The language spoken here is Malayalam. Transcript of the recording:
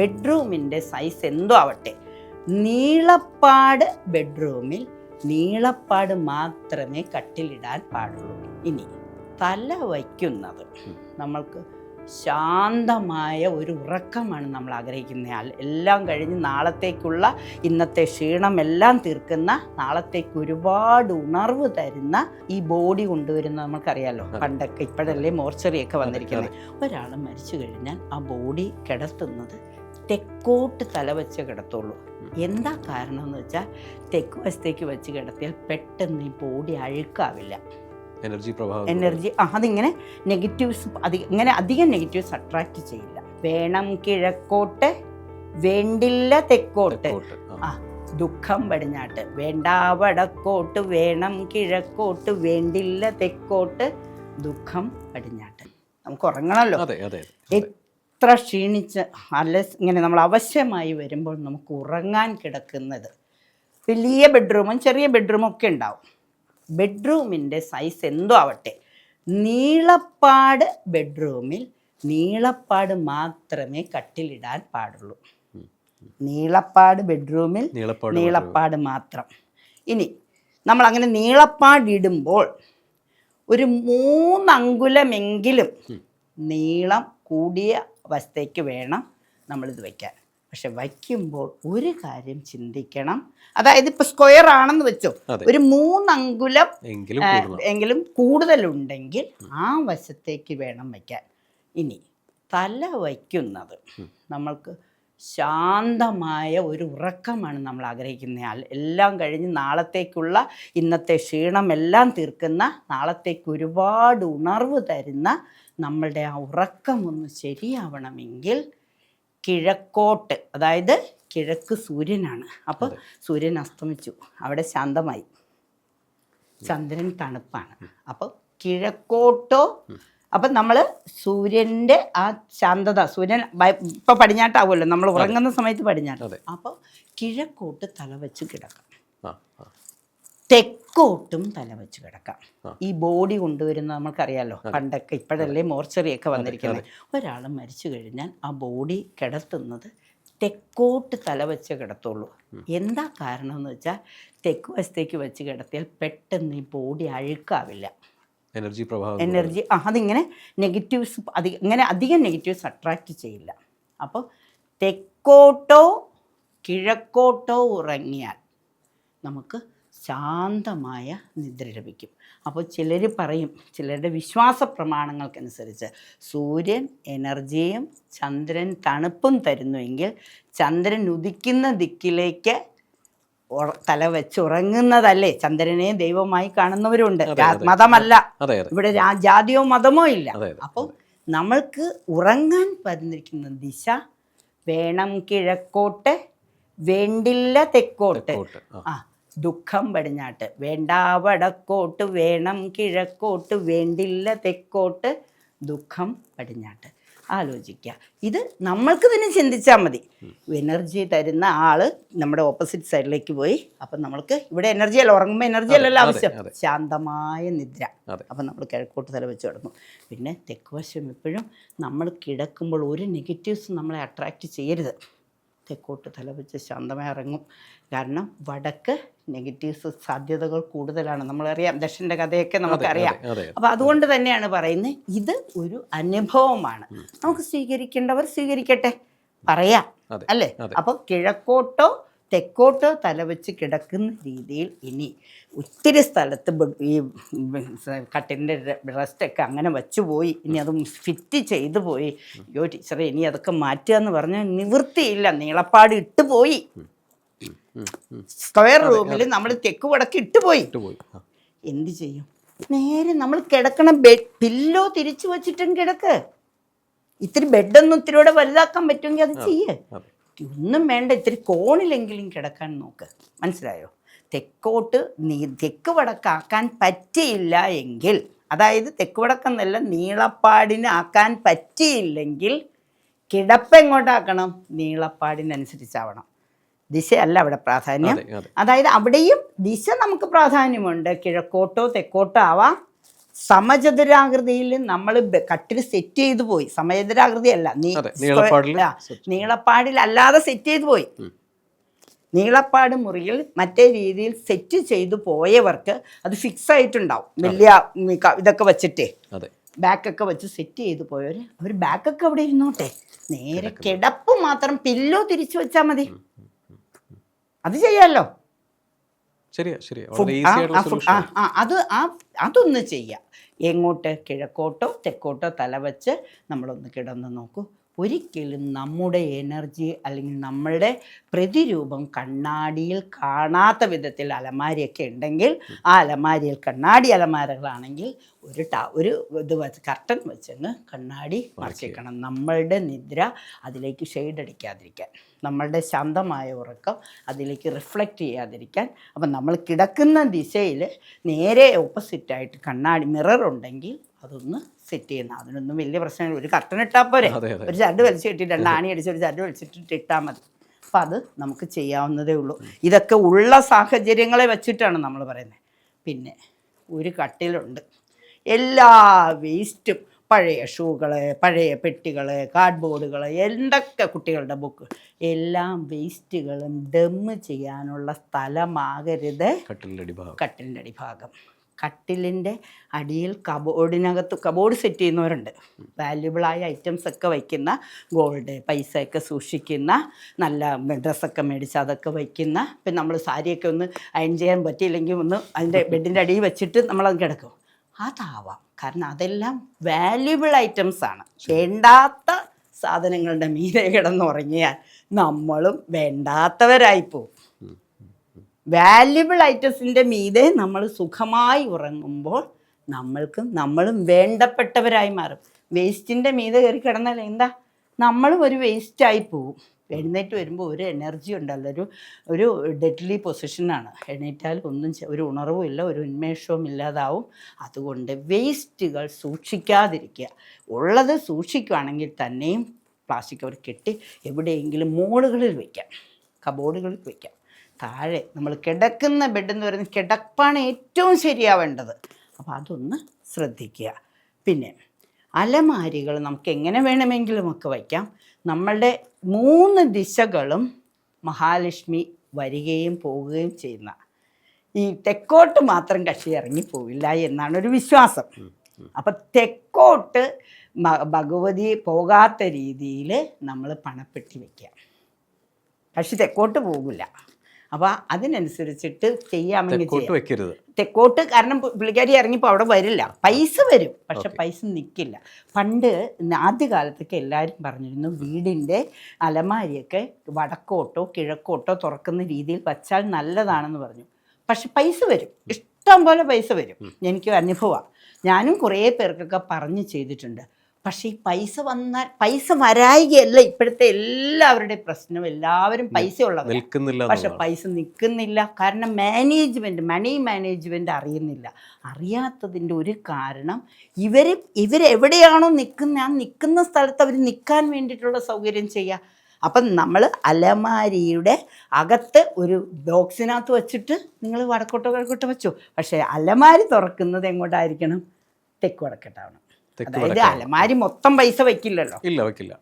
ബെഡ്റൂമിൻ്റെ സൈസ് എന്തോ ആവട്ടെ, നീളപ്പാട് ബെഡ്റൂമിൽ നീളപ്പാട് മാത്രമേ കട്ടിലിടാൻ പാടുള്ളൂ. ഇനി തല വയ്ക്കുന്നത് നമ്മൾക്ക് ശാന്തമായ ഒരു ഉറക്കമാണ് നമ്മൾ ആഗ്രഹിക്കുന്നയാൾ. എല്ലാം കഴിഞ്ഞ് നാളത്തേക്കുള്ള ഇന്നത്തെ ക്ഷീണമെല്ലാം തീർക്കുന്ന, നാളത്തേക്ക് ഒരുപാട് ഉണർവ് തരുന്ന ഈ ബോഡി കൊണ്ടുവരുന്ന നമുക്കറിയാലോ. പണ്ടൊക്കെ ഇപ്പോഴല്ലേ മോർച്ചറിയൊക്കെ വന്നിരിക്കുന്നത്. ഒരാൾ മരിച്ചു കഴിഞ്ഞാൽ ആ ബോഡി കിടത്തുന്നത് തെക്കോട്ട് തല വെച്ച് കിടത്തുള്ളൂ. എന്താ കാരണം എന്ന് വെച്ചാൽ തെക്ക് വശത്തേക്ക് വെച്ച് കിടത്തിയാൽ പെട്ടെന്ന് ഈ ബോഡി അഴുക്കാവില്ല. എനർജി അതിങ്ങനെ നെഗറ്റീവ്സ് ഇങ്ങനെ അധികം നെഗറ്റീവ്സ് അട്രാക്റ്റ് ചെയ്യില്ല. വേണം കിഴക്കോട്ട്, വേണ്ടില്ല തെക്കോട്ട്. ദുഃഖം പടിഞ്ഞാട്ട്, വേണ്ട വടക്കോട്ട്, വേണം കിഴക്കോട്ട്, വേണ്ടില്ല തെക്കോട്ട്, ദുഃഖം പടിഞ്ഞാട്ട്. നമുക്ക് ഉറങ്ങണമല്ലോ. എത്ര ക്ഷീണിച്ച് അല്ല ഇങ്ങനെ നമ്മൾ അവശ്യമായി വരുമ്പോൾ നമുക്ക് ഉറങ്ങാൻ കിടക്കുന്നത് വലിയ ബെഡ്റൂമും ചെറിയ ബെഡ്റൂമും ഒക്കെ ഉണ്ടാവും. ബെഡ്റൂമിൻ്റെ സൈസ് എന്തോ ആവട്ടെ, നീളപ്പാട് ബെഡ്റൂമിൽ നീളപ്പാട് മാത്രമേ കട്ടിലിടാൻ പാടുള്ളൂ. നീളപ്പാട് ബെഡ്റൂമിൽ നീളപ്പാട് മാത്രം. ഇനി നമ്മളങ്ങനെ നീളപ്പാടിടുമ്പോൾ ഒരു 3 അങ്കുലമെങ്കിലും നീളം കൂടിയ വശത്തേക്ക് വേണം നമ്മളിത് വയ്ക്കാൻ. പക്ഷെ വയ്ക്കുമ്പോൾ ഒരു കാര്യം ചിന്തിക്കണം. അതായത് ഇപ്പോൾ സ്ക്വയർ ആണെന്ന് വെച്ചോ, ഒരു 3 അങ്കുലം എങ്കിലും കൂടുതലുണ്ടെങ്കിൽ ആ വശത്തേക്ക് വേണം വയ്ക്കാൻ. ഇനി തല വയ്ക്കുന്നത് നമ്മൾക്ക് ശാന്തമായ ഒരു ഉറക്കമാണ് നമ്മൾ ആഗ്രഹിക്കുന്നയാൾ. എല്ലാം കഴിഞ്ഞ് നാളത്തേക്കുള്ള ഇന്നത്തെ ക്ഷീണമെല്ലാം തീർക്കുന്ന, നാളത്തേക്ക് ഒരുപാട് ഉണർവ് തരുന്ന നമ്മളുടെ ആ ഉറക്കം ഒന്ന് ശരിയാവണമെങ്കിൽ കിഴക്കോട്ട്, അതായത് കിഴക്ക് സൂര്യനാണ്. അപ്പോൾ സൂര്യൻ അസ്തമിച്ചു, അവിടെ ശാന്തമായി, ചന്ദ്രൻ തണുപ്പാണ്. അപ്പോൾ കിഴക്കോട്ടോ, അപ്പം നമ്മൾ സൂര്യൻ്റെ ആ ശാന്തത, സൂര്യൻ ഇപ്പം പടിഞ്ഞാട്ടാവുമല്ലോ, നമ്മൾ ഉറങ്ങുന്ന സമയത്ത് പടിഞ്ഞാട്ട്. അപ്പോൾ കിഴക്കോട്ട് തല വെച്ച് കിടക്കാം, തെക്കോട്ടും തല വെച്ച് കിടക്കാം. ഈ ബോഡി കൊണ്ടുവരുന്ന നമുക്കറിയാലോ. പണ്ടൊക്കെ ഇപ്പോഴല്ലേ മോർച്ചറിയൊക്കെ വന്നിരിക്കുന്നത്. ഒരാൾ മരിച്ചു കഴിഞ്ഞാൽ ആ ബോഡി കിടത്തുന്നത് തെക്കോട്ട് തല വെച്ച് കിടത്തുള്ളൂ. എന്താ കാരണം എന്ന് വെച്ചാൽ തെക്ക് വശത്തേക്ക് വെച്ച് കിടത്തിയാൽ പെട്ടെന്ന് ഈ ബോഡി അഴുക്കാവില്ല. എനർജി അതിങ്ങനെ നെഗറ്റീവ്സ് ഇങ്ങനെ അധികം നെഗറ്റീവ്സ് അട്രാക്റ്റ് ചെയ്യില്ല. അപ്പോൾ തെക്കോട്ടോ കിഴക്കോട്ടോ ഉറങ്ങിയാൽ നമുക്ക് ശാന്തമായ നിദ്ര ലഭിക്കും. അപ്പോൾ ചിലർ പറയും, ചിലരുടെ വിശ്വാസ പ്രമാണങ്ങൾക്കനുസരിച്ച് സൂര്യൻ എനർജിയും ചന്ദ്രൻ തണുപ്പും തരുന്നുവെങ്കിൽ ചന്ദ്രൻ ഉദിക്കുന്ന ദിക്കിലേക്ക് തല വെച്ചുറങ്ങുന്നതല്ലേ. ചന്ദ്രനെ ദൈവമായി കാണുന്നവരുണ്ട്, മതമല്ല ഇവിടെ, ജാതിയോ മതമോ ഇല്ല. അപ്പോൾ നമ്മൾക്ക് ഉറങ്ങാൻ പറഞ്ഞിരിക്കുന്ന ദിശ വേണം കിഴക്കോട്ട്, വേണ്ടില്ല തെക്കോട്ട്. ദുഃഖം പടിഞ്ഞാട്ട്, വേണ്ട വടക്കോട്ട്, വേണം കിഴക്കോട്ട്, വേണ്ടില്ല തെക്കോട്ട്, ദുഃഖം പടിഞ്ഞാട്ട്. ആലോചിക്കുക. ഇത് നമ്മൾക്ക് തന്നെ ചിന്തിച്ചാൽ മതി. എനർജി തരുന്ന ആൾ നമ്മുടെ ഓപ്പോസിറ്റ് സൈഡിലേക്ക് പോയി. അപ്പം നമ്മൾക്ക് ഇവിടെ എനർജി അല്ല, ഉറങ്ങുമ്പോൾ എനർജി അല്ലല്ലോ ആവശ്യം, ശാന്തമായ നിദ്ര. അപ്പം നമ്മൾ കിഴക്കോട്ട് തല വെച്ച് കിടന്നു. പിന്നെ തെക്ക് വശം എപ്പോഴും നമ്മൾ കിടക്കുമ്പോൾ ഒരു നെഗറ്റീവ്സ് നമ്മളെ അട്രാക്റ്റ് ചെയ്യരുത്. തെക്കോട്ട് തല വെച്ച് ശാന്തമായി ഇറങ്ങും. കാരണം വടക്ക് നെഗറ്റീവ്സ് സാധ്യതകൾ കൂടുതലാണ്. നമ്മളറിയാം, ദക്ഷൻ്റെ കഥയൊക്കെ നമുക്കറിയാം. അപ്പോൾ അതുകൊണ്ട് തന്നെയാണ് പറയുന്നത്, ഇത് ഒരു അനുഭവമാണ്. നമുക്ക് സ്വീകരിക്കേണ്ടവർ സ്വീകരിക്കട്ടെ, പറയാം അല്ലേ. അപ്പോൾ കിഴക്കോട്ടോ തെക്കോട്ടോ തല വെച്ച് കിടക്കുന്ന രീതിയിൽ ഇനി ഒത്തിരി സ്ഥലത്ത് ഈ കട്ടിലിൻ്റെ റെസ്റ്റൊക്കെ അങ്ങനെ വച്ചു പോയി. ഇനി അത് ഫിറ്റ് ചെയ്തു പോയി. അയ്യോ ടീച്ചറെ, ഇനി അതൊക്കെ മാറ്റുക എന്ന് പറഞ്ഞാൽ നിവൃത്തിയില്ല. നീളപ്പാട് ഇട്ടുപോയി. സ്ക്വയർ റൂമിൽ നമ്മൾ തെക്ക് വടക്ക് ഇട്ടുപോയി. എന്ത് ചെയ്യും? നേരെ നമ്മൾ കിടക്കണ പില്ലോ തിരിച്ചു വച്ചിട്ടും കിടക്ക്. ഇത്തിരി ബെഡൊന്നും ഇത്തിരിയോടെ വലുതാക്കാൻ പറ്റുമെങ്കിൽ അത് ചെയ്യേ. ഒന്നും വേണ്ട, ഇത്തിരി കോണിലെങ്കിലും കിടക്കാൻ നോക്ക്. മനസ്സിലായോ? തെക്കോട്ട് തെക്ക് വടക്കാക്കാൻ പറ്റിയില്ല എങ്കിൽ, അതായത് തെക്ക് വടക്കെന്നല്ല, നീളപ്പാടിന് ആക്കാൻ പറ്റിയില്ലെങ്കിൽ കിടപ്പ് എങ്ങോട്ടാക്കണം? നീളപ്പാടിനനുസരിച്ചാവണം. ദിശയല്ല അവിടെ പ്രാധാന്യം. അതായത് അവിടെയും ദിശ നമുക്ക് പ്രാധാന്യമുണ്ട്. കിഴക്കോട്ടോ തെക്കോട്ടോ ആവാം, സമചതുരാകൃതിയിൽ നമ്മൾ കട്ടിൽ സെറ്റ് ചെയ്തു പോയി. സമചതുരാകൃതിയല്ല, നീളപ്പാടിൽ അല്ലാതെ സെറ്റ് ചെയ്തു പോയി. നീളപ്പാട് മുറിയിൽ മറ്റേ രീതിയിൽ സെറ്റ് ചെയ്തു പോയവർക്ക് അത് ഫിക്സ് ആയിട്ടുണ്ടാവും. വലിയ ഇതൊക്കെ വെച്ചിട്ടേ ബാക്കൊക്കെ വെച്ച് സെറ്റ് ചെയ്ത് പോയവർ അവർ ബാക്കൊക്കെ അവിടെ ഇരുന്നോട്ടെ, നേരെ കിടപ്പ് മാത്രം പില്ലോ തിരിച്ചു വെച്ചാൽ മതി. അത് ചെയ്യാമല്ലോ. അതൊന്ന് ചെയ്യാം. എങ്ങോട്ട്? കിഴക്കോട്ടോ തെക്കോട്ടോ തലവെച്ച് നമ്മളൊന്ന് കിടന്ന് നോക്കൂ. ഒരിക്കലും നമ്മുടെ എനർജി അല്ലെങ്കിൽ നമ്മളുടെ പ്രതിരൂപം കണ്ണാടിയിൽ കാണാത്ത വിധത്തിൽ അലമാരിയൊക്കെ ഉണ്ടെങ്കിൽ ആ അലമാരിയിൽ കണ്ണാടി അലമാരകളാണെങ്കിൽ ഒരു ഇത് വെച്ച് കർട്ടൻ വെച്ചങ്ങ് കണ്ണാടി മറച്ചിക്കണം. നമ്മളുടെ നിദ്ര അതിലേക്ക് ഷെയ്ഡ് അടിക്കാതിരിക്കാൻ, നമ്മളുടെ ശാന്തമായ ഉറക്കം അതിലേക്ക് റിഫ്ലക്റ്റ് ചെയ്യാതിരിക്കാൻ. അപ്പം നമ്മൾ കിടക്കുന്ന ദിശയിൽ നേരെ ഓപ്പോസിറ്റായിട്ട് കണ്ണാടി മിറർ ഉണ്ടെങ്കിൽ അതൊന്ന് സെറ്റ് ചെയ്യുന്ന. അതിനൊന്നും വലിയ പ്രശ്നമില്ല. ഒരു കർട്ടൻ ഇട്ടാൽ പോരെ, ഒരു ചരട് വലിച്ച് കെട്ടി 2 ആണി അടിച്ച് ഒരു ചരട് വലിച്ചിട്ട് ഇട്ടാൽ മതി. അപ്പം അത് നമുക്ക് ചെയ്യാവുന്നതേ ഉള്ളൂ. ഇതൊക്കെ ഉള്ള സാഹചര്യങ്ങളെ വെച്ചിട്ടാണ് നമ്മൾ പറയുന്നത്. പിന്നെ ഒരു കട്ടിലുണ്ട്, എല്ലാ വേസ്റ്റും, പഴയ ഷൂകൾ, പഴയ പെട്ടികൾ, കാർഡ്ബോർഡുകൾ, എന്തൊക്കെ കുട്ടികളുടെ ബുക്ക്, എല്ലാം വേസ്റ്റുകളും ഡമ്മ് ചെയ്യാനുള്ള സ്ഥലമാകരുത് കട്ടിലിൻ്റെ അടിഭാഗം. കട്ടിലിൻ്റെ അടിയിൽ കബോർഡ് സെറ്റ് ചെയ്യുന്നവരുണ്ട്. വാല്യുബിളായ ഐറ്റംസ് ഒക്കെ വയ്ക്കുന്ന, ഗോൾഡ് പൈസയൊക്കെ സൂക്ഷിക്കുന്ന, നല്ല ഡ്രസ്സൊക്കെ മേടിച്ച് അതൊക്കെ വയ്ക്കുന്ന. പിന്നെ നമ്മൾ സാരിയൊക്കെ ഒന്ന് അയൺ ചെയ്യാൻ പറ്റിയില്ലെങ്കിൽ ഒന്ന് അതിൻ്റെ ബെഡിൻ്റെ അടിയിൽ വെച്ചിട്ട് നമ്മളത് കിടക്കും. അതാവാം. കാരണം അതെല്ലാം വാല്യുബിൾ ഐറ്റംസാണ്. വേണ്ടാത്ത സാധനങ്ങളുടെ മീതെ കിടന്നുറങ്ങിയാൽ നമ്മളും വേണ്ടാത്തവരായിപ്പോവും. വാല്യുബിൾ ഐറ്റംസിൻ്റെ മീതെ നമ്മൾ സുഖമായി ഉറങ്ങുമ്പോൾ നമ്മളും വേണ്ടപ്പെട്ടവരായി മാറും. വേസ്റ്റിൻ്റെ മീതെ കയറി കിടന്നാൽ എന്താ, നമ്മളും ഒരു വേസ്റ്റായി പോവും. എഴുന്നേറ്റ് വരുമ്പോൾ ഒരു എനർജി ഉണ്ടല്ലോ, ഒരു ഡെഡ്ലി പൊസിഷനാണ്. എഴുന്നേറ്റാൽ ഒന്നും ഒരു ഉണർവും ഇല്ല, ഒരു ഉന്മേഷവും ഇല്ലാതാവും. അതുകൊണ്ട് വേസ്റ്റുകൾ സൂക്ഷിക്കാതിരിക്കുക. ഉള്ളത് സൂക്ഷിക്കുകയാണെങ്കിൽ തന്നെയും പ്ലാസ്റ്റിക് കവർ കെട്ടി എവിടെയെങ്കിലും മോളുകളിൽ വയ്ക്കാം, കബോർഡുകളിൽ വയ്ക്കാം. താഴെ നമ്മൾ കിടക്കുന്ന ബെഡ് എന്ന് പറയുന്നത് കിടപ്പാണ് ഏറ്റവും ശരിയാവേണ്ടത്. അപ്പോൾ അതൊന്ന് ശ്രദ്ധിക്കുക. പിന്നെ അലമാരികൾ നമുക്ക് എങ്ങനെ വേണമെങ്കിലും ഒക്കെ വയ്ക്കാം. നമ്മളുടെ 3 ദിശകളും മഹാലക്ഷ്മി വരികയും പോവുകയും ചെയ്യുന്ന, ഈ തെക്കോട്ട് മാത്രം കക്ഷി ഇറങ്ങിപ്പോവില്ല എന്നാണ് ഒരു വിശ്വാസം. അപ്പം തെക്കോട്ട് ഭഗവതി പോകാത്ത രീതിയിൽ നമ്മൾ പണപ്പെട്ടി വയ്ക്കുക. കക്ഷി തെക്കോട്ട് പോകില്ല. അപ്പോൾ അതിനനുസരിച്ചിട്ട് ചെയ്യാമെങ്കിൽ ചെയ്യാം. തെക്കോട്ട്, കാരണം പുള്ളിക്കാരി ഇറങ്ങിപ്പോൾ അവിടെ വരില്ല. പൈസ വരും, പക്ഷെ പൈസ നിൽക്കില്ല. പണ്ട് ആദ്യകാലത്തൊക്കെ എല്ലാവരും പറഞ്ഞിരുന്നു വീടിൻ്റെ അലമാരിയൊക്കെ വടക്കോട്ടോ കിഴക്കോട്ടോ തുറക്കുന്ന രീതിയിൽ വച്ചാൽ നല്ലതാണെന്ന് പറഞ്ഞു. പക്ഷെ പൈസ വരും, ഇഷ്ടം പോലെ പൈസ വരും. എനിക്ക് അനുഭവമാണ്. ഞാനും കുറേ പേർക്കൊക്കെ പറഞ്ഞ് ചെയ്തിട്ടുണ്ട്. പക്ഷേ ഈ പൈസ വരായികയല്ല ഇപ്പോഴത്തെ എല്ലാവരുടെ പ്രശ്നം. എല്ലാവരും പൈസ ഉള്ളവർ, പക്ഷെ പൈസ നിൽക്കുന്നില്ല. കാരണം മണി മാനേജ്മെൻറ്റ് അറിയുന്നില്ല. അറിയാത്തതിൻ്റെ ഒരു കാരണം ഇവരെവിടെയാണോ നിൽക്കുന്നത് ആ നിൽക്കുന്ന സ്ഥലത്ത് അവർ നിൽക്കാൻ വേണ്ടിയിട്ടുള്ള സൗകര്യം ചെയ്യുക. അപ്പം നമ്മൾ അലമാരിയുടെ അകത്ത് ഒരു ബോക്സിനകത്ത് വെച്ചിട്ട് നിങ്ങൾ വടക്കോട്ടോ കിഴക്കോട്ടോ വെച്ചോ, പക്ഷേ അലമാരി തുറക്കുന്നത് എങ്ങോട്ടായിരിക്കണം? തെക്ക് വടക്കോട്ടാവണം. അതായത് അലമാരി മൊത്തം പൈസ വയ്ക്കില്ലല്ലോ. ഇല്ല, വയ്ക്കില്ല.